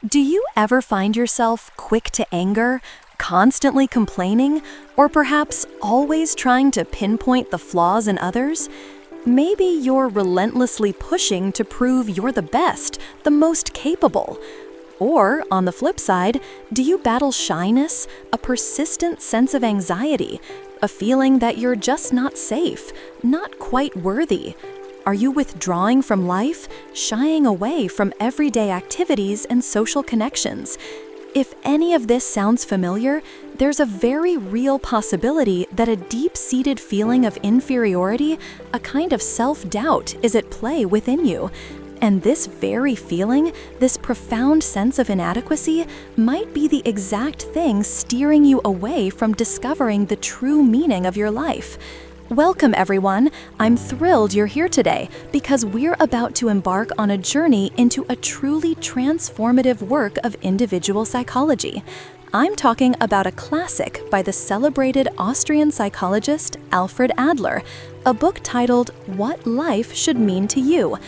Do you ever find yourself quick to anger, constantly complaining, or perhaps always trying to pinpoint the flaws in others? Maybe you're relentlessly pushing to prove you're the best, the most capable. Or, on the flip side, do you battle shyness, a persistent sense of anxiety, a feeling that you're just not safe, not quite worthy? Are you withdrawing from life, shying away from everyday activities and social connections? If any of this sounds familiar, there's a very real possibility that a deep-seated feeling of inferiority, a kind of self-doubt, is at play within you. And this very feeling, this profound sense of inadequacy, might be the exact thing steering you away from discovering the true meaning of your life. Welcome, everyone. I'm thrilled you're here today because we're about to embark on a journey into a truly transformative work of individual psychology. I'm talking about a classic by the celebrated Austrian psychologist Alfred Adler, a book titled What Life Should Mean to You.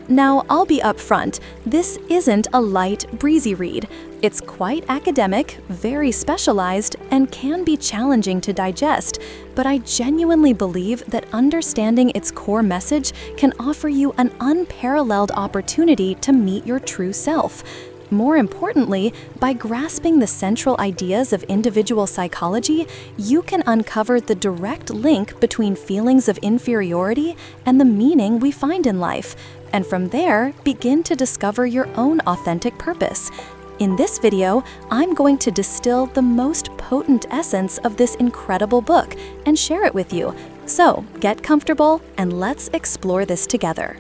Now, I'll be upfront, this isn't a light, breezy read. It's quite academic, very specialized, and can be challenging to digest, but I genuinely believe that understanding its core message can offer you an unparalleled opportunity to meet your true self. More importantly, by grasping the central ideas of individual psychology, you can uncover the direct link between feelings of inferiority and the meaning we find in life, and from there, begin to discover your own authentic purpose. In this video, I'm going to distill the most potent essence of this incredible book and share it with you. So, get comfortable and let's explore this together.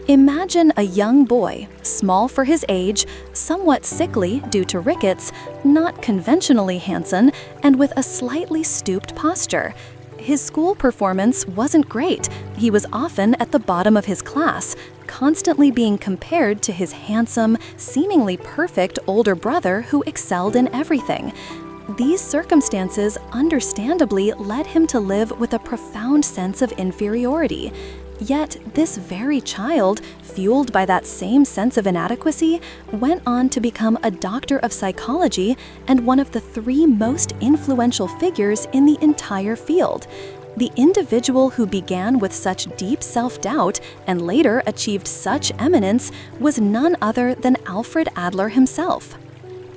Imagine a young boy, small for his age, somewhat sickly due to rickets, not conventionally handsome, and with a slightly stooped posture. His school performance wasn't great. He was often at the bottom of his class, constantly being compared to his handsome, seemingly perfect older brother who excelled in everything. These circumstances understandably led him to live with a profound sense of inferiority. Yet, this very child, fueled by that same sense of inadequacy, went on to become a doctor of psychology and one of the 3 most influential figures in the entire field. The individual who began with such deep self-doubt and later achieved such eminence was none other than Alfred Adler himself.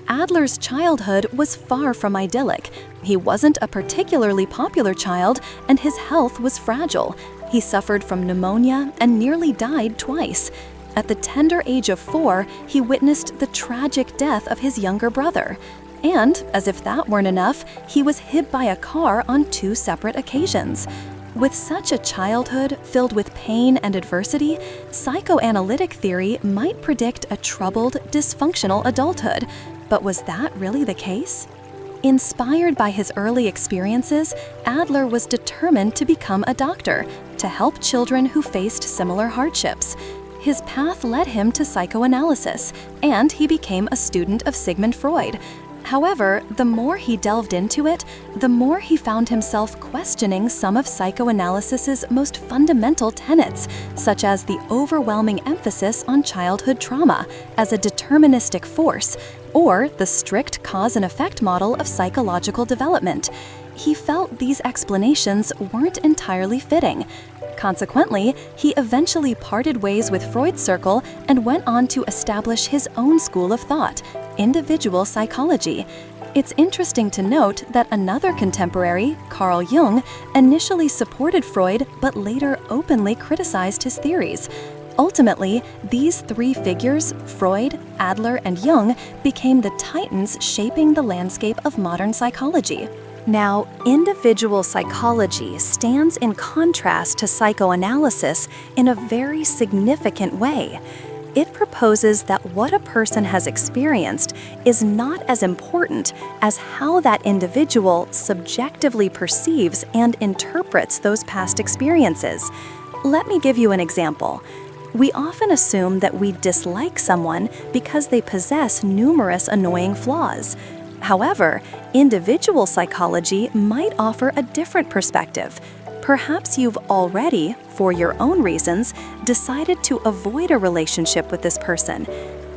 Adler's childhood was far from idyllic. He wasn't a particularly popular child, and his health was fragile. He suffered from pneumonia and nearly died twice. At the tender age of 4, he witnessed the tragic death of his younger brother. And, as if that weren't enough, he was hit by a car on 2 separate occasions. With such a childhood filled with pain and adversity, psychoanalytic theory might predict a troubled, dysfunctional adulthood. But was that really the case? Inspired by his early experiences, Adler was determined to become a doctor, to help children who faced similar hardships. His path led him to psychoanalysis, and he became a student of Sigmund Freud. However, the more he delved into it, the more he found himself questioning some of psychoanalysis's most fundamental tenets, such as the overwhelming emphasis on childhood trauma as a deterministic force, or the strict cause and effect model of psychological development. He felt these explanations weren't entirely fitting. Consequently, he eventually parted ways with Freud's circle and went on to establish his own school of thought, individual psychology. It's interesting to note that another contemporary, Carl Jung, initially supported Freud but later openly criticized his theories. Ultimately, these 3 figures, Freud, Adler, and Jung, became the titans shaping the landscape of modern psychology. Now, individual psychology stands in contrast to psychoanalysis in a very significant way. It proposes that what a person has experienced is not as important as how that individual subjectively perceives and interprets those past experiences. Let me give you an example. We often assume that we dislike someone because they possess numerous annoying flaws. However, individual psychology might offer a different perspective. Perhaps you've already, for your own reasons, decided to avoid a relationship with this person.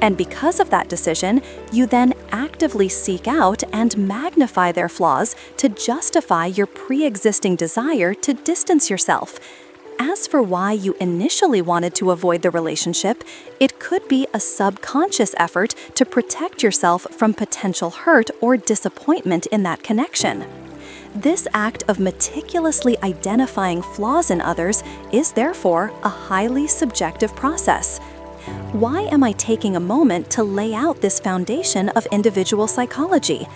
And because of that decision, you then actively seek out and magnify their flaws to justify your pre-existing desire to distance yourself. As for why you initially wanted to avoid the relationship, it could be a subconscious effort to protect yourself from potential hurt or disappointment in that connection. This act of meticulously identifying flaws in others is therefore a highly subjective process. Why am I taking a moment to lay out this foundation of individual psychology?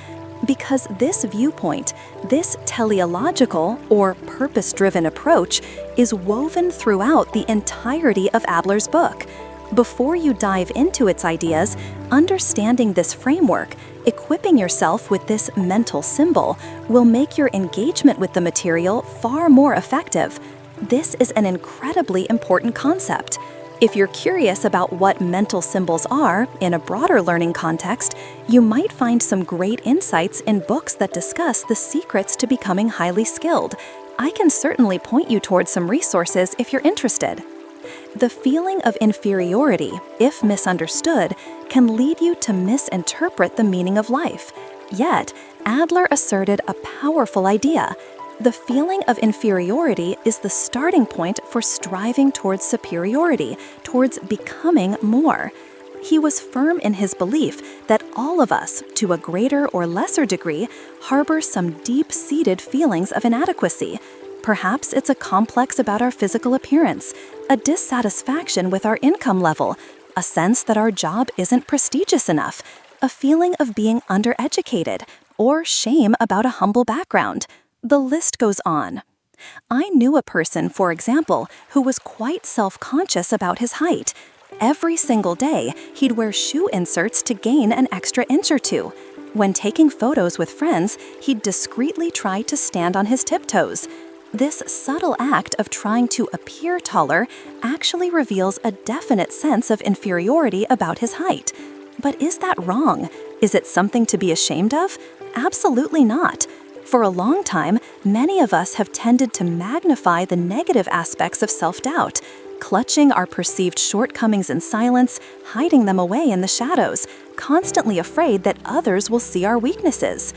Because this viewpoint, this teleological or purpose-driven approach, is woven throughout the entirety of Adler's book. Before you dive into its ideas, understanding this framework, equipping yourself with this mental symbol, will make your engagement with the material far more effective. This is an incredibly important concept. If you're curious about what mental symbols are in a broader learning context, you might find some great insights in books that discuss the secrets to becoming highly skilled. I can certainly point you towards some resources if you're interested. The feeling of inferiority, if misunderstood, can lead you to misinterpret the meaning of life. Yet, Adler asserted a powerful idea. The feeling of inferiority is the starting point for striving towards superiority, towards becoming more. He was firm in his belief that all of us, to a greater or lesser degree, harbor some deep-seated feelings of inadequacy. Perhaps it's a complex about our physical appearance, a dissatisfaction with our income level, a sense that our job isn't prestigious enough, a feeling of being undereducated, or shame about a humble background. The list goes on. I knew a person, for example, who was quite self-conscious about his height. Every single day, he'd wear shoe inserts to gain an extra inch or two. When taking photos with friends, he'd discreetly try to stand on his tiptoes. This subtle act of trying to appear taller actually reveals a definite sense of inferiority about his height. But is that wrong? Is it something to be ashamed of? Absolutely not. For a long time, many of us have tended to magnify the negative aspects of self-doubt, clutching our perceived shortcomings in silence, hiding them away in the shadows, constantly afraid that others will see our weaknesses.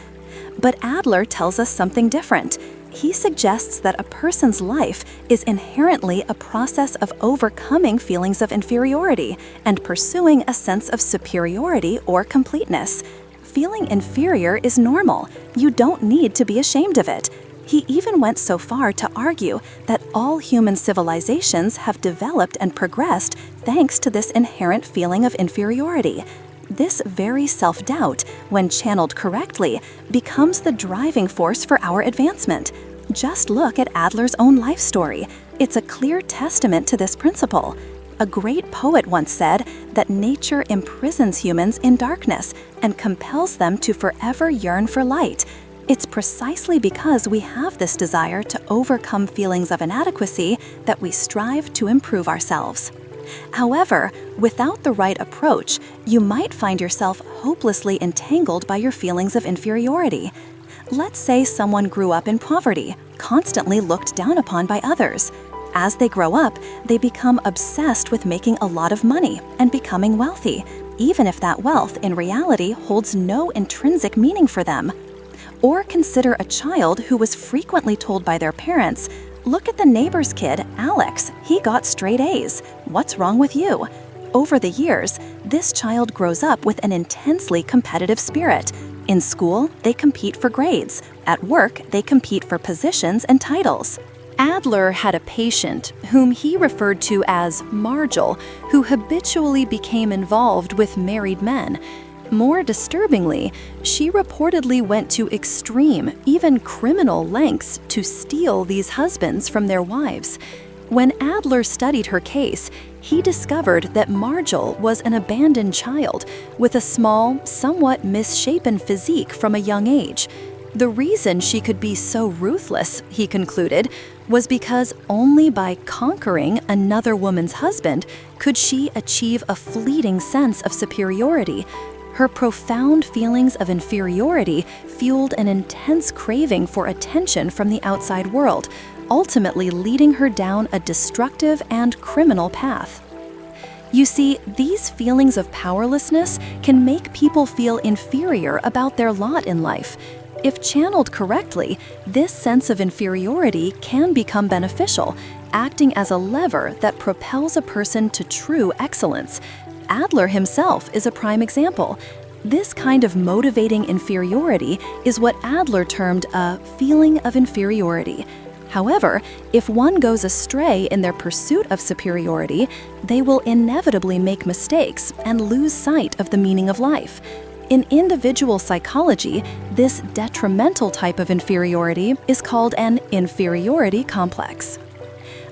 But Adler tells us something different. He suggests that a person's life is inherently a process of overcoming feelings of inferiority and pursuing a sense of superiority or completeness. Feeling inferior is normal. You don't need to be ashamed of it. He even went so far to argue that all human civilizations have developed and progressed thanks to this inherent feeling of inferiority. This very self-doubt, when channeled correctly, becomes the driving force for our advancement. Just look at Adler's own life story. It's a clear testament to this principle. A great poet once said that nature imprisons humans in darkness and compels them to forever yearn for light. It's precisely because we have this desire to overcome feelings of inadequacy that we strive to improve ourselves. However, without the right approach, you might find yourself hopelessly entangled by your feelings of inferiority. Let's say someone grew up in poverty, constantly looked down upon by others. As they grow up, they become obsessed with making a lot of money and becoming wealthy, even if that wealth in reality holds no intrinsic meaning for them. Or consider a child who was frequently told by their parents, "Look at the neighbor's kid, Alex. He got straight A's. What's wrong with you?" Over the years, this child grows up with an intensely competitive spirit. In school, they compete for grades. At work, they compete for positions and titles. Adler had a patient, whom he referred to as Margil, who habitually became involved with married men. More disturbingly, she reportedly went to extreme, even criminal lengths to steal these husbands from their wives. When Adler studied her case, he discovered that Margil was an abandoned child with a small, somewhat misshapen physique from a young age. The reason she could be so ruthless, he concluded, was because only by conquering another woman's husband could she achieve a fleeting sense of superiority. Her profound feelings of inferiority fueled an intense craving for attention from the outside world, ultimately leading her down a destructive and criminal path. You see, these feelings of powerlessness can make people feel inferior about their lot in life. If channeled correctly, this sense of inferiority can become beneficial, acting as a lever that propels a person to true excellence. Adler himself is a prime example. This kind of motivating inferiority is what Adler termed a feeling of inferiority. However, if one goes astray in their pursuit of superiority, they will inevitably make mistakes and lose sight of the meaning of life. In individual psychology, this detrimental type of inferiority is called an inferiority complex.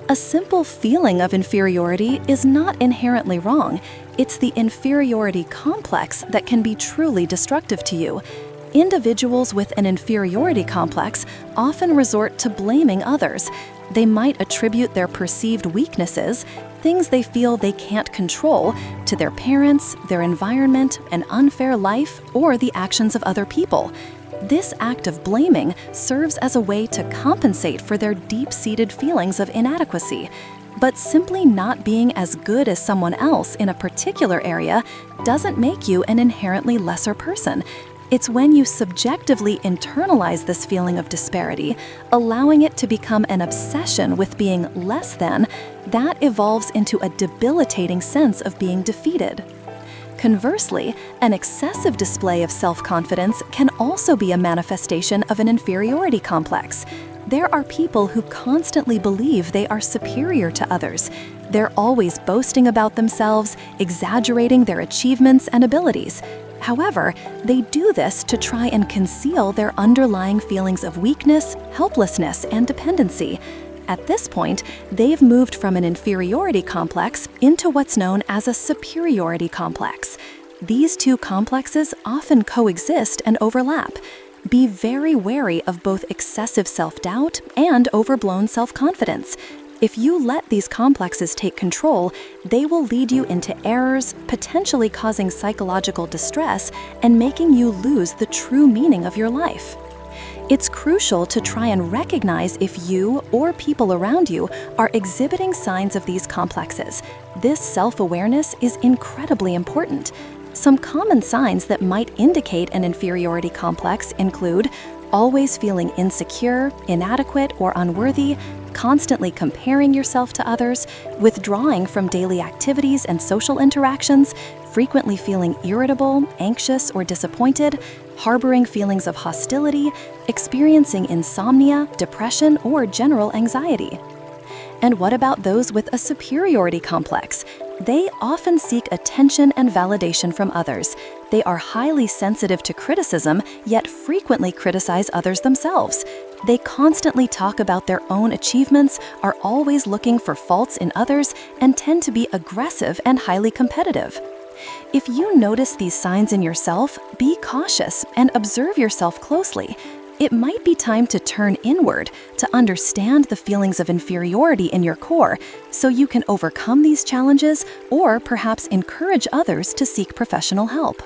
A simple feeling of inferiority is not inherently wrong. It's the inferiority complex that can be truly destructive to you. Individuals with an inferiority complex often resort to blaming others. They might attribute their perceived weaknesses, things they feel they can't control, to their parents, their environment, an unfair life, or the actions of other people. This act of blaming serves as a way to compensate for their deep-seated feelings of inadequacy. But simply not being as good as someone else in a particular area doesn't make you an inherently lesser person. It's when you subjectively internalize this feeling of disparity, allowing it to become an obsession with being less than, that evolves into a debilitating sense of being defeated. Conversely, an excessive display of self-confidence can also be a manifestation of an inferiority complex. There are people who constantly believe they are superior to others. They're always boasting about themselves, exaggerating their achievements and abilities. However, they do this to try and conceal their underlying feelings of weakness, helplessness, and dependency. At this point, they've moved from an inferiority complex into what's known as a superiority complex. These two complexes often coexist and overlap. Be very wary of both excessive self-doubt and overblown self-confidence. If you let these complexes take control, they will lead you into errors, potentially causing psychological distress and making you lose the true meaning of your life. It's crucial to try and recognize if you or people around you are exhibiting signs of these complexes. This self-awareness is incredibly important. Some common signs that might indicate an inferiority complex include always feeling insecure, inadequate, or unworthy, constantly comparing yourself to others, withdrawing from daily activities and social interactions, frequently feeling irritable, anxious, or disappointed, harboring feelings of hostility, experiencing insomnia, depression, or general anxiety. And what about those with a superiority complex? They often seek attention and validation from others. They are highly sensitive to criticism, yet frequently criticize others themselves. They constantly talk about their own achievements, are always looking for faults in others, and tend to be aggressive and highly competitive. If you notice these signs in yourself, be cautious and observe yourself closely. It might be time to turn inward to understand the feelings of inferiority in your core so you can overcome these challenges or perhaps encourage others to seek professional help.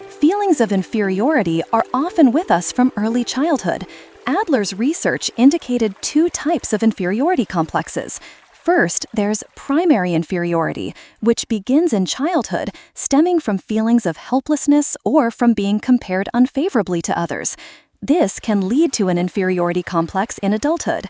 Feelings of inferiority are often with us from early childhood. Adler's research indicated two types of inferiority complexes. First, there's primary inferiority, which begins in childhood, stemming from feelings of helplessness or from being compared unfavorably to others. This can lead to an inferiority complex in adulthood.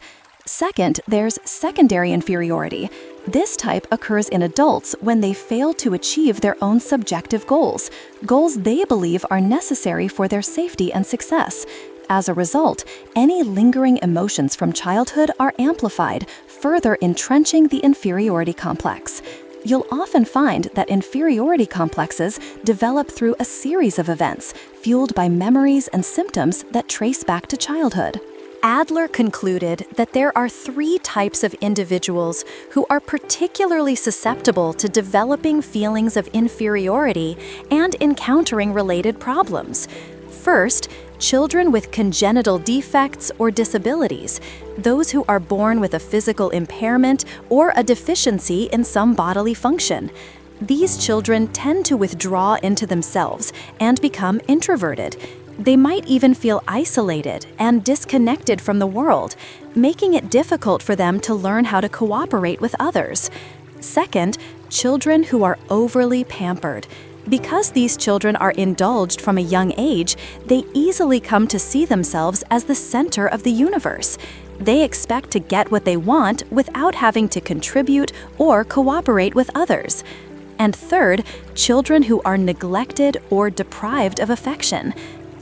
Second, there's secondary inferiority. This type occurs in adults when they fail to achieve their own subjective goals they believe are necessary for their safety and success. As a result, any lingering emotions from childhood are amplified, further entrenching the inferiority complex. You'll often find that inferiority complexes develop through a series of events, fueled by memories and symptoms that trace back to childhood. Adler concluded that there are three types of individuals who are particularly susceptible to developing feelings of inferiority and encountering related problems. First, children with congenital defects or disabilities, those who are born with a physical impairment or a deficiency in some bodily function. These children tend to withdraw into themselves and become introverted. They might even feel isolated and disconnected from the world, making it difficult for them to learn how to cooperate with others. Second, children who are overly pampered. Because these children are indulged from a young age, they easily come to see themselves as the center of the universe. They expect to get what they want without having to contribute or cooperate with others. And third, children who are neglected or deprived of affection.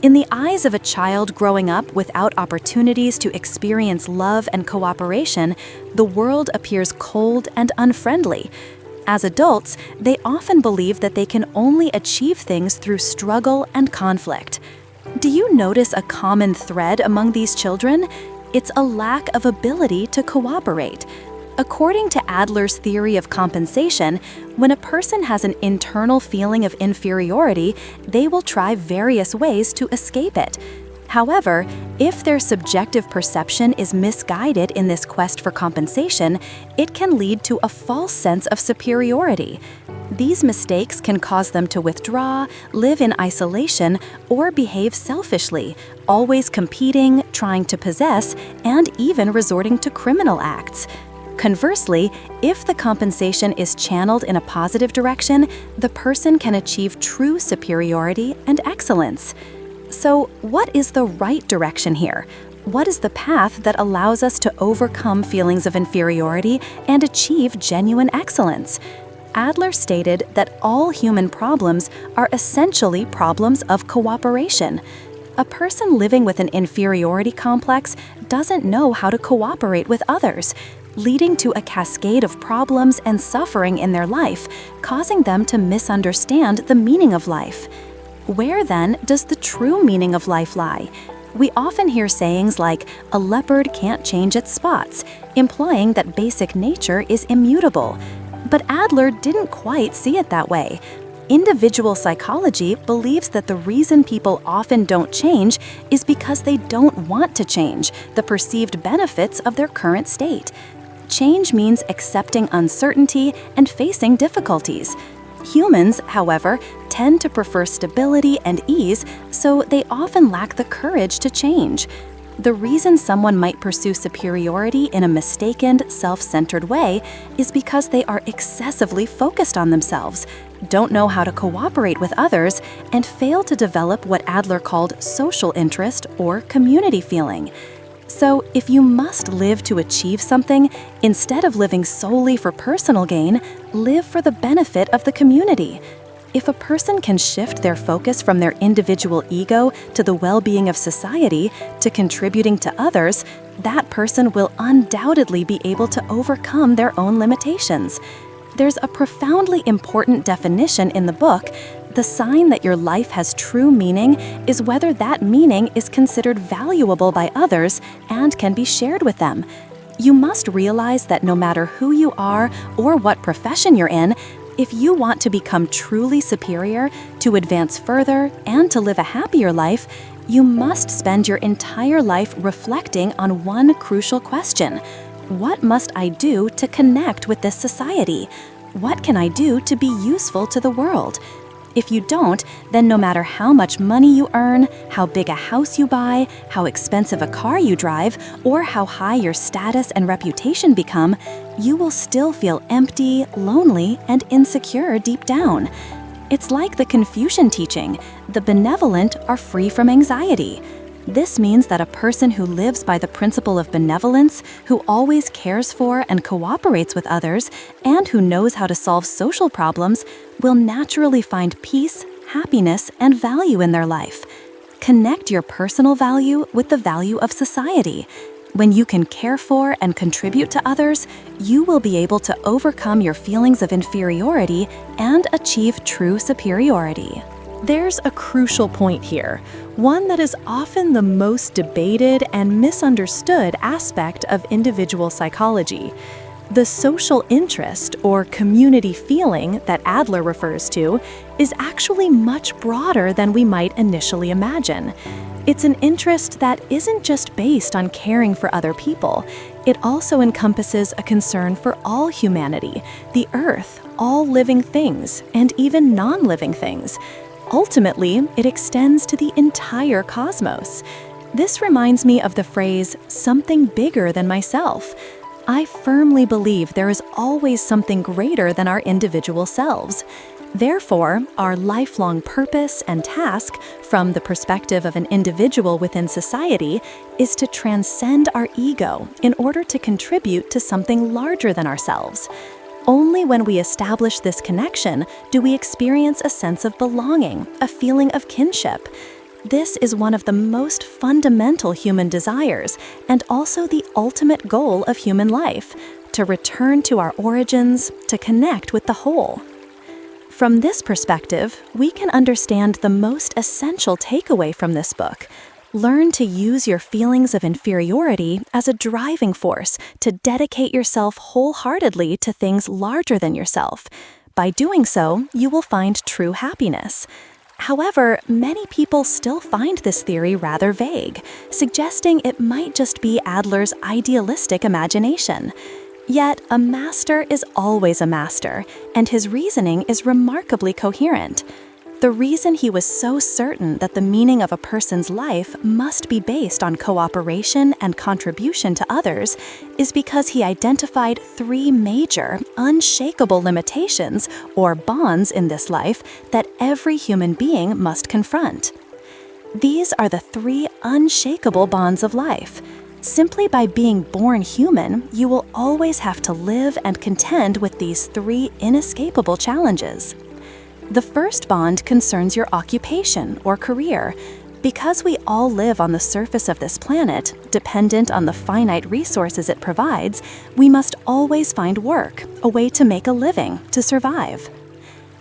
In the eyes of a child growing up without opportunities to experience love and cooperation, the world appears cold and unfriendly. As adults, they often believe that they can only achieve things through struggle and conflict. Do you notice a common thread among these children? It's a lack of ability to cooperate. According to Adler's theory of compensation, when a person has an internal feeling of inferiority, they will try various ways to escape it. However, if their subjective perception is misguided in this quest for compensation, it can lead to a false sense of superiority. These mistakes can cause them to withdraw, live in isolation, or behave selfishly, always competing, trying to possess, and even resorting to criminal acts. Conversely, if the compensation is channeled in a positive direction, the person can achieve true superiority and excellence. So, what is the right direction here? What is the path that allows us to overcome feelings of inferiority and achieve genuine excellence? Adler stated that all human problems are essentially problems of cooperation. A person living with an inferiority complex doesn't know how to cooperate with others, leading to a cascade of problems and suffering in their life, causing them to misunderstand the meaning of life. Where then does the true meaning of life lie? We often hear sayings like, "A leopard can't change its spots," implying that basic nature is immutable. But Adler didn't quite see it that way. Individual psychology believes that the reason people often don't change is because they don't want to change the perceived benefits of their current state. Change means accepting uncertainty and facing difficulties. Humans, however, tend to prefer stability and ease, so they often lack the courage to change. The reason someone might pursue superiority in a mistaken, self-centered way is because they are excessively focused on themselves, don't know how to cooperate with others, and fail to develop what Adler called social interest or community feeling. So, if you must live to achieve something, instead of living solely for personal gain, live for the benefit of the community. If a person can shift their focus from their individual ego to the well-being of society, to contributing to others, that person will undoubtedly be able to overcome their own limitations. There's a profoundly important definition in the book. The sign that your life has true meaning is whether that meaning is considered valuable by others and can be shared with them. You must realize that no matter who you are or what profession you're in, if you want to become truly superior, to advance further, and to live a happier life, you must spend your entire life reflecting on one crucial question. What must I do to connect with this society? What can I do to be useful to the world? If you don't, then no matter how much money you earn, how big a house you buy, how expensive a car you drive, or how high your status and reputation become, you will still feel empty, lonely, and insecure deep down. It's like the Confucian teaching, the benevolent are free from anxiety. This means that a person who lives by the principle of benevolence, who always cares for and cooperates with others, and who knows how to solve social problems, will naturally find peace, happiness, and value in their life. Connect your personal value with the value of society. When you can care for and contribute to others, you will be able to overcome your feelings of inferiority and achieve true superiority. There's a crucial point here, one that is often the most debated and misunderstood aspect of individual psychology. The social interest or community feeling that Adler refers to is actually much broader than we might initially imagine. It's an interest that isn't just based on caring for other people. It also encompasses a concern for all humanity, the earth, all living things, and even non-living things. Ultimately, it extends to the entire cosmos. This reminds me of the phrase, "something bigger than myself." I firmly believe there is always something greater than our individual selves. Therefore, our lifelong purpose and task, from the perspective of an individual within society, is to transcend our ego in order to contribute to something larger than ourselves. Only when we establish this connection do we experience a sense of belonging, a feeling of kinship. This is one of the most fundamental human desires and also the ultimate goal of human life, to return to our origins, to connect with the whole. From this perspective, we can understand the most essential takeaway from this book. Learn to use your feelings of inferiority as a driving force to dedicate yourself wholeheartedly to things larger than yourself. By doing so, you will find true happiness. However, many people still find this theory rather vague, suggesting it might just be Adler's idealistic imagination. Yet, a master is always a master, and his reasoning is remarkably coherent. The reason he was so certain that the meaning of a person's life must be based on cooperation and contribution to others is because he identified 3 major, unshakable limitations or bonds in this life that every human being must confront. These are the 3 unshakable bonds of life. Simply by being born human, you will always have to live and contend with these 3 inescapable challenges. The first bond concerns your occupation or career. Because we all live on the surface of this planet, dependent on the finite resources it provides, we must always find work, a way to make a living, to survive.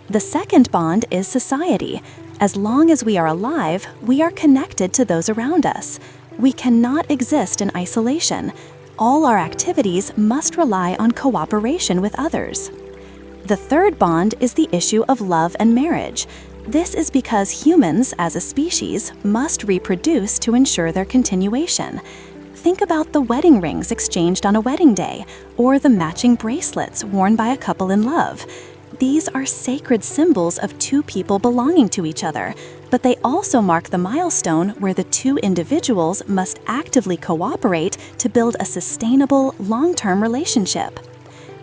The second bond is society. As long as we are alive, we are connected to those around us. We cannot exist in isolation. All our activities must rely on cooperation with others. The third bond is the issue of love and marriage. This is because humans, as a species, must reproduce to ensure their continuation. Think about the wedding rings exchanged on a wedding day, or the matching bracelets worn by a couple in love. These are sacred symbols of 2 people belonging to each other, but they also mark the milestone where the 2 individuals must actively cooperate to build a sustainable, long-term relationship.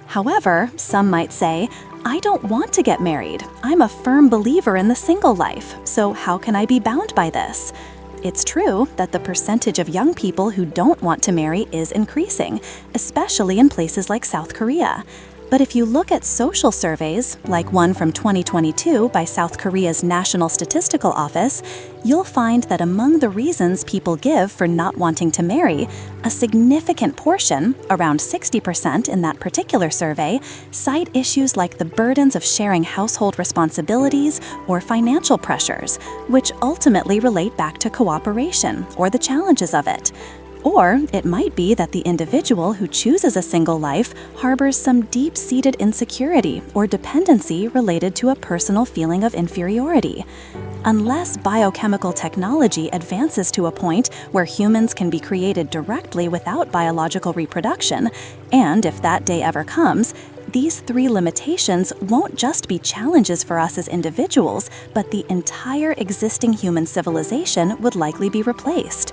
However, some might say, I don't want to get married. I'm a firm believer in the single life, so how can I be bound by this? It's true that the percentage of young people who don't want to marry is increasing, especially in places like South Korea. But if you look at social surveys, like one from 2022 by South Korea's National Statistical Office, you'll find that among the reasons people give for not wanting to marry, a significant portion, around 60% in that particular survey, cite issues like the burdens of sharing household responsibilities or financial pressures, which ultimately relate back to cooperation or the challenges of it. Or it might be that the individual who chooses a single life harbors some deep-seated insecurity or dependency related to a personal feeling of inferiority. Unless biochemical technology advances to a point where humans can be created directly without biological reproduction, and if that day ever comes, these 3 limitations won't just be challenges for us as individuals, but the entire existing human civilization would likely be replaced.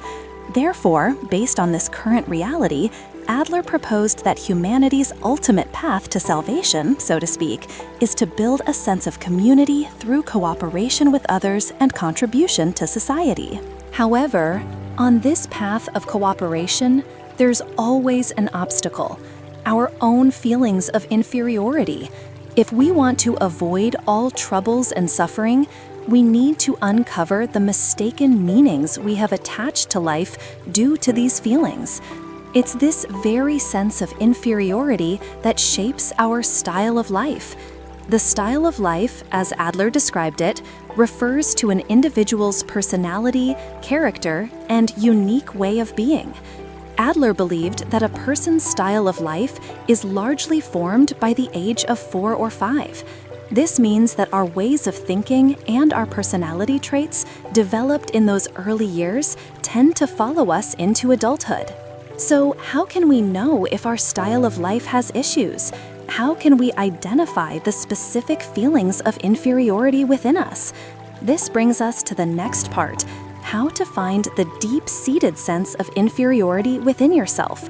Therefore, based on this current reality, Adler proposed that humanity's ultimate path to salvation, so to speak, is to build a sense of community through cooperation with others and contribution to society. However, on this path of cooperation, there's always an obstacle: our own feelings of inferiority. If we want to avoid all troubles and suffering, we need to uncover the mistaken meanings we have attached to life due to these feelings. It's this very sense of inferiority that shapes our style of life. The style of life, as Adler described it, refers to an individual's personality, character, and unique way of being. Adler believed that a person's style of life is largely formed by the age of 4 or 5. This means that our ways of thinking and our personality traits developed in those early years tend to follow us into adulthood. So how can we know if our style of life has issues? How can we identify the specific feelings of inferiority within us? This brings us to the next part: how to find the deep-seated sense of inferiority within yourself.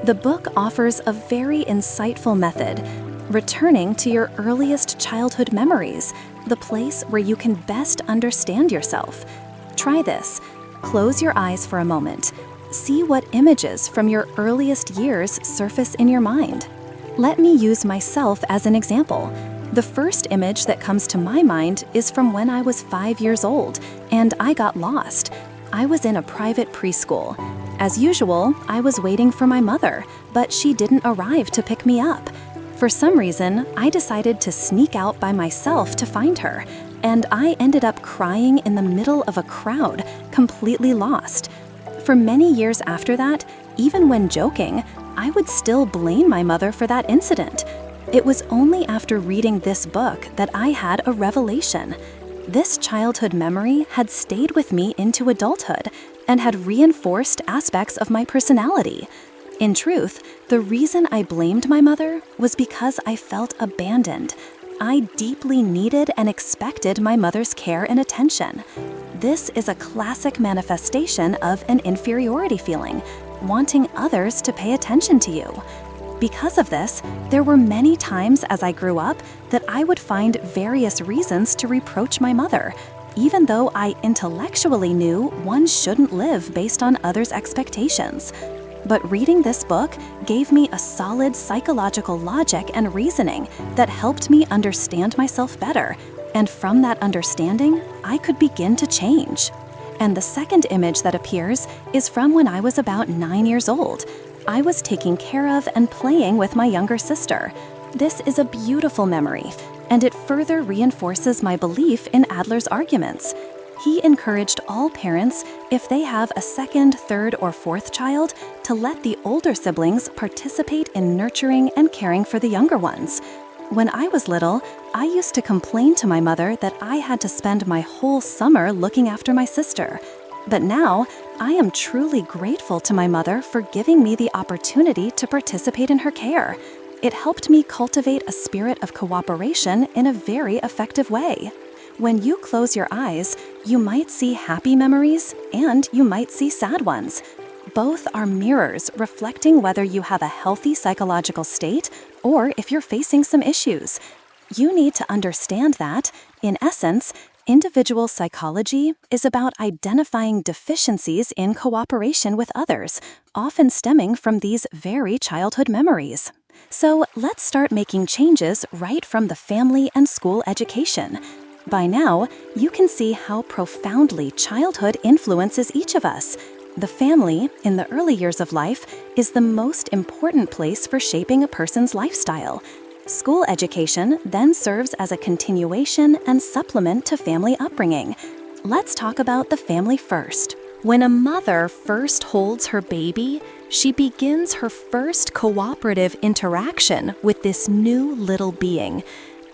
The book offers a very insightful method, returning to your earliest childhood memories, the place where you can best understand yourself. Try this. Close your eyes for a moment. See what images from your earliest years surface in your mind. Let me use myself as an example. The first image that comes to my mind is from when I was 5 years old and I got lost. I was in a private preschool. As usual, I was waiting for my mother, but she didn't arrive to pick me up. For some reason, I decided to sneak out by myself to find her, and I ended up crying in the middle of a crowd, completely lost. For many years after that, even when joking, I would still blame my mother for that incident. It was only after reading this book that I had a revelation. This childhood memory had stayed with me into adulthood and had reinforced aspects of my personality. In truth, the reason I blamed my mother was because I felt abandoned. I deeply needed and expected my mother's care and attention. This is a classic manifestation of an inferiority feeling, wanting others to pay attention to you. Because of this, there were many times as I grew up that I would find various reasons to reproach my mother, even though I intellectually knew one shouldn't live based on others' expectations. But reading this book gave me a solid psychological logic and reasoning that helped me understand myself better, and from that understanding, I could begin to change. And the second image that appears is from when I was about 9 years old. I was taking care of and playing with my younger sister. This is a beautiful memory, and it further reinforces my belief in Adler's arguments. He encouraged all parents, if they have a second, third, or fourth child, to let the older siblings participate in nurturing and caring for the younger ones. When I was little, I used to complain to my mother that I had to spend my whole summer looking after my sister. But now, I am truly grateful to my mother for giving me the opportunity to participate in her care. It helped me cultivate a spirit of cooperation in a very effective way. When you close your eyes, you might see happy memories and you might see sad ones. Both are mirrors reflecting whether you have a healthy psychological state or if you're facing some issues. You need to understand that, in essence, individual psychology is about identifying deficiencies in cooperation with others, often stemming from these very childhood memories. So let's start making changes right from the family and school education. By now, you can see how profoundly childhood influences each of us. The family, in the early years of life, is the most important place for shaping a person's lifestyle. School education then serves as a continuation and supplement to family upbringing. Let's talk about the family first. When a mother first holds her baby, she begins her first cooperative interaction with this new little being.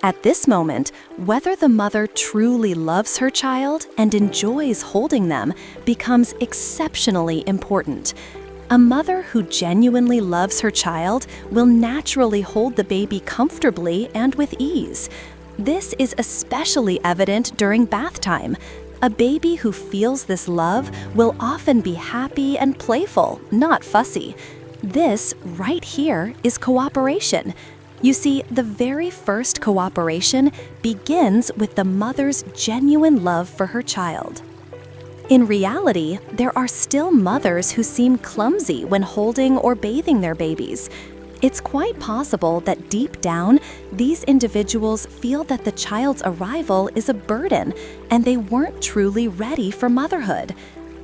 At this moment, whether the mother truly loves her child and enjoys holding them becomes exceptionally important. A mother who genuinely loves her child will naturally hold the baby comfortably and with ease. This is especially evident during bath time. A baby who feels this love will often be happy and playful, not fussy. This, right here, is cooperation. You see, the very first cooperation begins with the mother's genuine love for her child. In reality, there are still mothers who seem clumsy when holding or bathing their babies. It's quite possible that deep down, these individuals feel that the child's arrival is a burden and they weren't truly ready for motherhood.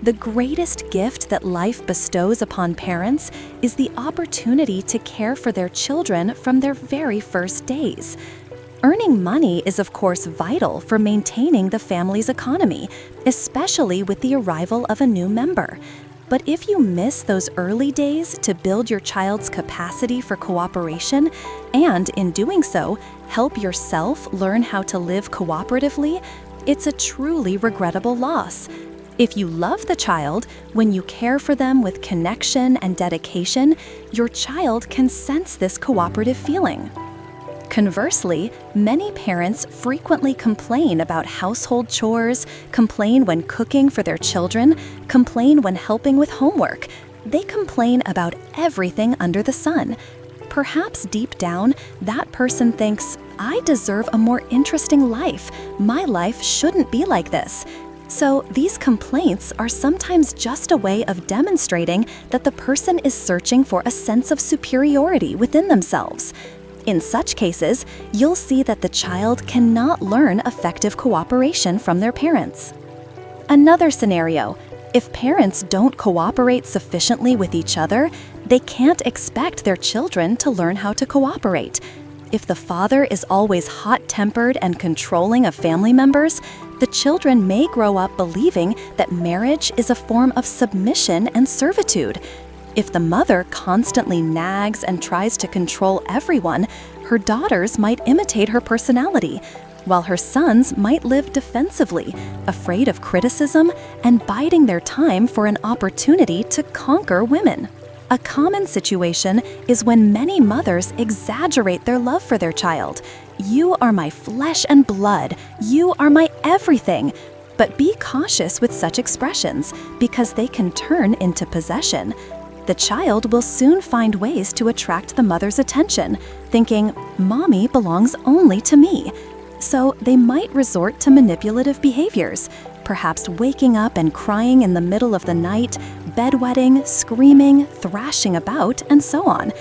The greatest gift that life bestows upon parents is the opportunity to care for their children from their very first days. Earning money is of course vital for maintaining the family's economy, especially with the arrival of a new member. But if you miss those early days to build your child's capacity for cooperation, and in doing so, help yourself learn how to live cooperatively, it's a truly regrettable loss. If you love the child, when you care for them with connection and dedication, your child can sense this cooperative feeling. Conversely, many parents frequently complain about household chores, complain when cooking for their children, complain when helping with homework. They complain about everything under the sun. Perhaps deep down, that person thinks, I deserve a more interesting life. My life shouldn't be like this. So these complaints are sometimes just a way of demonstrating that the person is searching for a sense of superiority within themselves. In such cases, you'll see that the child cannot learn effective cooperation from their parents. Another scenario: if parents don't cooperate sufficiently with each other, they can't expect their children to learn how to cooperate. If the father is always hot-tempered and controlling of family members, the children may grow up believing that marriage is a form of submission and servitude. If the mother constantly nags and tries to control everyone, her daughters might imitate her personality, while her sons might live defensively, afraid of criticism and biding their time for an opportunity to conquer women. A common situation is when many mothers exaggerate their love for their child. You are my flesh and blood. You are my everything. But be cautious with such expressions because they can turn into possession. The child will soon find ways to attract the mother's attention, thinking, Mommy belongs only to me. So they might resort to manipulative behaviors, perhaps waking up and crying in the middle of the night, bedwetting, screaming, thrashing about, and so on.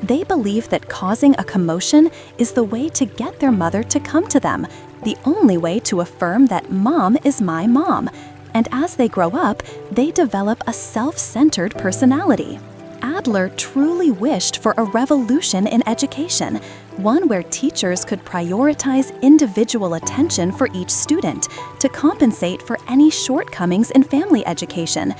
They believe that causing a commotion is the way to get their mother to come to them, the only way to affirm that mom is my mom. And as they grow up, they develop a self-centered personality. Adler truly wished for a revolution in education, one where teachers could prioritize individual attention for each student to compensate for any shortcomings in family education.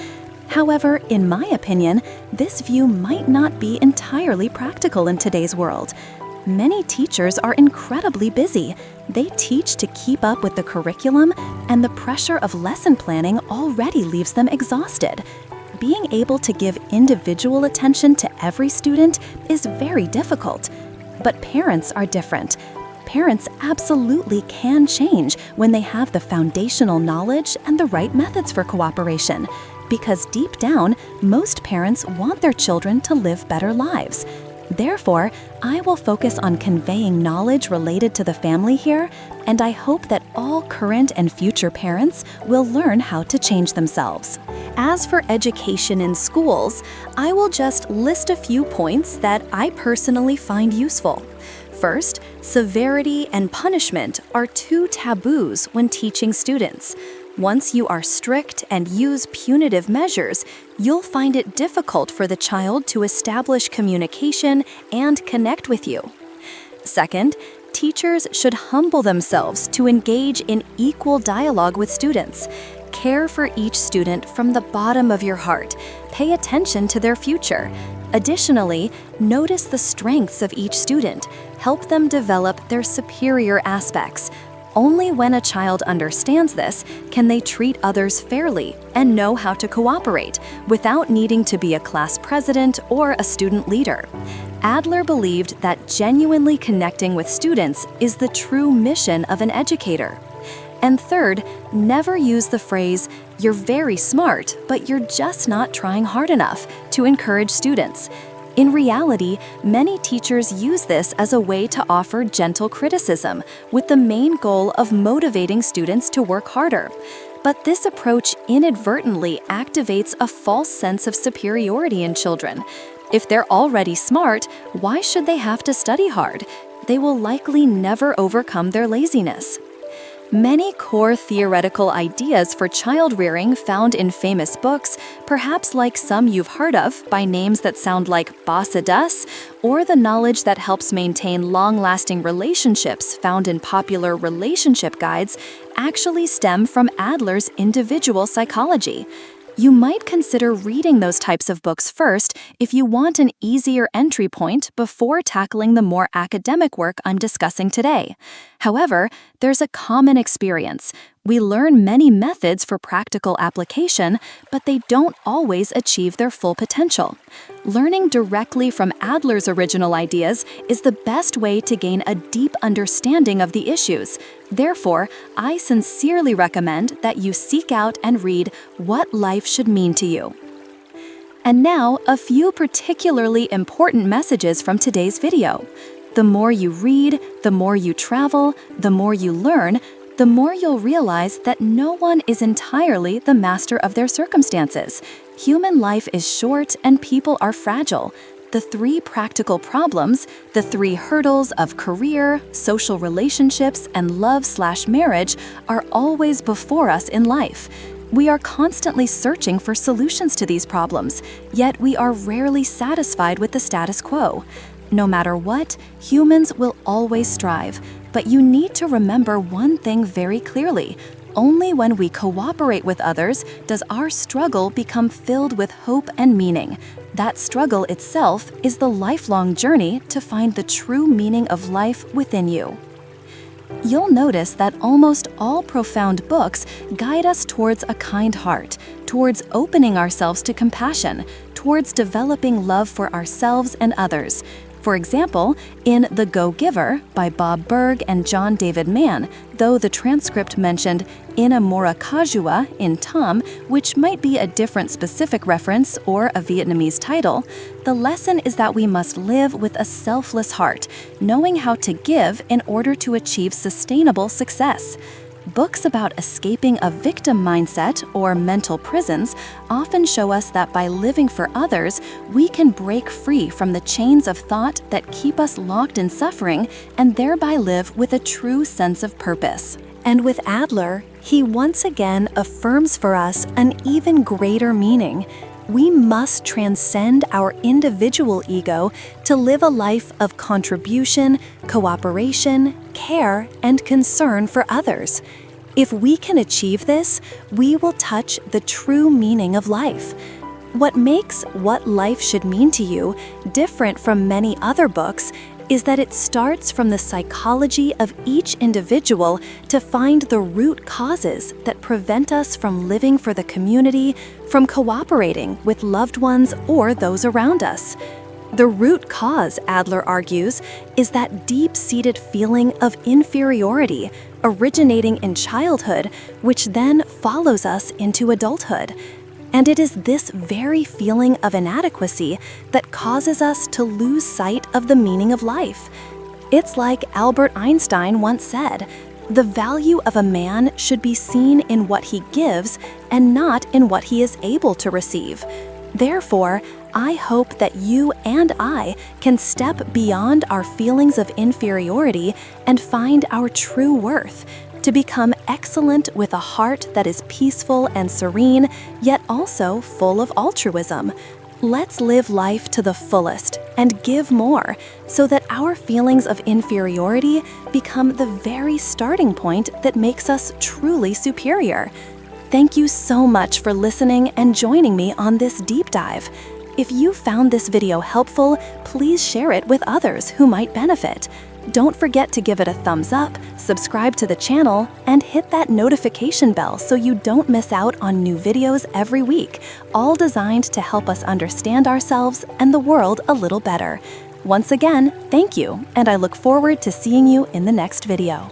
However, in my opinion, this view might not be entirely practical in today's world. Many teachers are incredibly busy. They teach to keep up with the curriculum, and the pressure of lesson planning already leaves them exhausted. Being able to give individual attention to every student is very difficult. But parents are different. Parents absolutely can change when they have the foundational knowledge and the right methods for cooperation, because deep down, most parents want their children to live better lives. Therefore, I will focus on conveying knowledge related to the family here, and I hope that all current and future parents will learn how to change themselves. As for education in schools, I will just list a few points that I personally find useful. First, severity and punishment are two taboos when teaching students. Once you are strict and use punitive measures, you'll find it difficult for the child to establish communication and connect with you. Second, teachers should humble themselves to engage in equal dialogue with students. Care for each student from the bottom of your heart. Pay attention to their future. Additionally, notice the strengths of each student. Help them develop their superior aspects. Only when a child understands this can they treat others fairly and know how to cooperate without needing to be a class president or a student leader. Adler believed that genuinely connecting with students is the true mission of an educator. And third, never use the phrase, "You're very smart, but you're just not trying hard enough," to encourage students. In reality, many teachers use this as a way to offer gentle criticism, with the main goal of motivating students to work harder. But this approach inadvertently activates a false sense of superiority in children. If they're already smart, why should they have to study hard? They will likely never overcome their laziness. Many core theoretical ideas for child rearing found in famous books, perhaps like some you've heard of by names that sound like Possessive, or the knowledge that helps maintain long-lasting relationships found in popular relationship guides, actually stem from Adler's individual psychology. You might consider reading those types of books first if you want an easier entry point before tackling the more academic work I'm discussing today. However, there's a common experience. We learn many methods for practical application, but they don't always achieve their full potential. Learning directly from Adler's original ideas is the best way to gain a deep understanding of the issues. Therefore, I sincerely recommend that you seek out and read What Life Should Mean to You. And now, a few particularly important messages from today's video. The more you read, the more you travel, the more you learn, the more you'll realize that no one is entirely the master of their circumstances. Human life is short and people are fragile. The 3 practical problems, the 3 hurdles of career, social relationships, and love/marriage are always before us in life. We are constantly searching for solutions to these problems, yet we are rarely satisfied with the status quo. No matter what, humans will always strive, but you need to remember one thing very clearly. Only when we cooperate with others does our struggle become filled with hope and meaning. That struggle itself is the lifelong journey to find the true meaning of life within you. You'll notice that almost all profound books guide us towards a kind heart, towards opening ourselves to compassion, towards developing love for ourselves and others. For example, in The Go-Giver by Bob Berg and John David Mann, though the transcript mentioned Inadequacy in Tom, which might be a different specific reference or a Vietnamese title, the lesson is that we must live with a selfless heart, knowing how to give in order to achieve sustainable success. Books about escaping a victim mindset or mental prisons often show us that by living for others, we can break free from the chains of thought that keep us locked in suffering and thereby live with a true sense of purpose. And with Adler, he once again affirms for us an even greater meaning. We must transcend our individual ego to live a life of contribution, cooperation, care, and concern for others. If we can achieve this, we will touch the true meaning of life. What makes What Life Should Mean to You different from many other books is that it starts from the psychology of each individual to find the root causes that prevent us from living for the community, from cooperating with loved ones or those around us. The root cause, Adler argues, is that deep-seated feeling of inferiority originating in childhood, which then follows us into adulthood. And it is this very feeling of inadequacy that causes us to lose sight of the meaning of life. It's like Albert Einstein once said, "The value of a man should be seen in what he gives and not in what he is able to receive." Therefore, I hope that you and I can step beyond our feelings of inferiority and find our true worth, to become excellent with a heart that is peaceful and serene, yet also full of altruism. Let's live life to the fullest and give more, so that our feelings of inferiority become the very starting point that makes us truly superior. Thank you so much for listening and joining me on this deep dive. If you found this video helpful, please share it with others who might benefit. Don't forget to give it a thumbs up, subscribe to the channel, and hit that notification bell so you don't miss out on new videos every week, all designed to help us understand ourselves and the world a little better. Once again, thank you, and I look forward to seeing you in the next video.